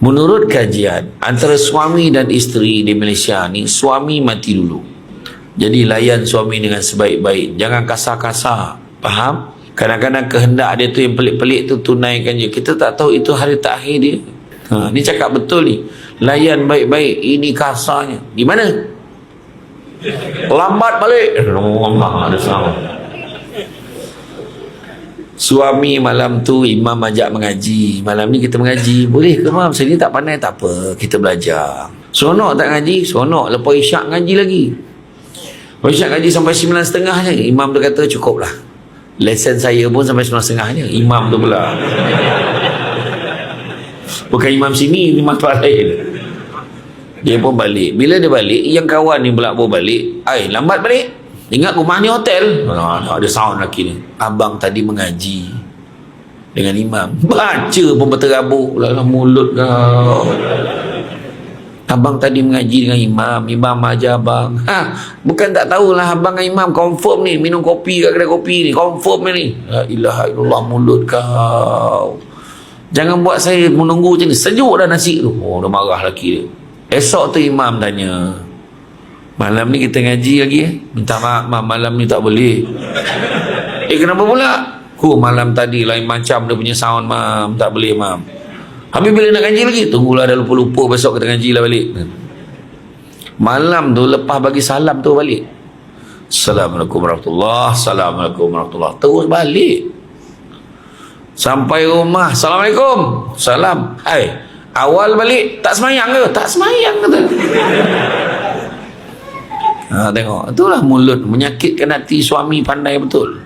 Menurut kajian, antara suami dan isteri di Malaysia ni, suami mati dulu. Jadi layan suami dengan sebaik-baik, jangan kasar-kasar. Faham? Kadang-kadang kehendak dia tu yang pelik-pelik tu, tunaikan je. Kita tak tahu itu hari terakhir dia. Ni cakap betul ni. Layan baik-baik, ini kasarnya. Di mana? Lambat balik. Allah ada salah. Suami malam tu imam ajak mengaji, malam ni kita mengaji. Boleh ke mam? Saya ni tak pandai. Tak apa, kita belajar. Seronok tak ngaji? Seronok. Lepas isyak ngaji lagi. Lepas isyak ngaji sampai 9.30 je. Imam tu kata cukup lah. Lesen saya pun sampai 9.30 je. Imam tu pula. Bukan imam sini, imam tu lain. Dia pun balik. Bila dia balik, yang kawan ni pula pun balik. Lambat balik. Ingat rumah ni hotel. Ada sound lelaki ni. Abang tadi mengaji dengan imam. Baca pun berterabuk dalam mulut kau. Abang tadi mengaji dengan imam. Imam ajar abang. Bukan tak tahulah abang dengan imam confirm ni. Minum kopi kat kedai kopi ni. Confirm ni. La ilaha illallah, mulut kau. Jangan buat saya menunggu macam ni. Sejuk dah nasi tu. Dah marah lelaki dia. Esok tu imam tanya, malam ni kita ngaji lagi minta maaf mam, malam ni tak boleh. Kenapa pula? Malam tadi lain macam dia punya sound mam, tak boleh mam. Habis bila nak ngaji lagi? Tunggulah, dah lupa-lupa, besok kita ngaji lah balik. Malam tu lepas bagi salam tu balik. Assalamualaikum warahmatullahi, Assalamualaikum warahmatullahi. Terus balik. Sampai rumah, Assalamualaikum. Salam. Awal balik, tak semayang ke? Tak semayang kata. Tengok, itulah mulut menyakitkan hati suami, pandai betul.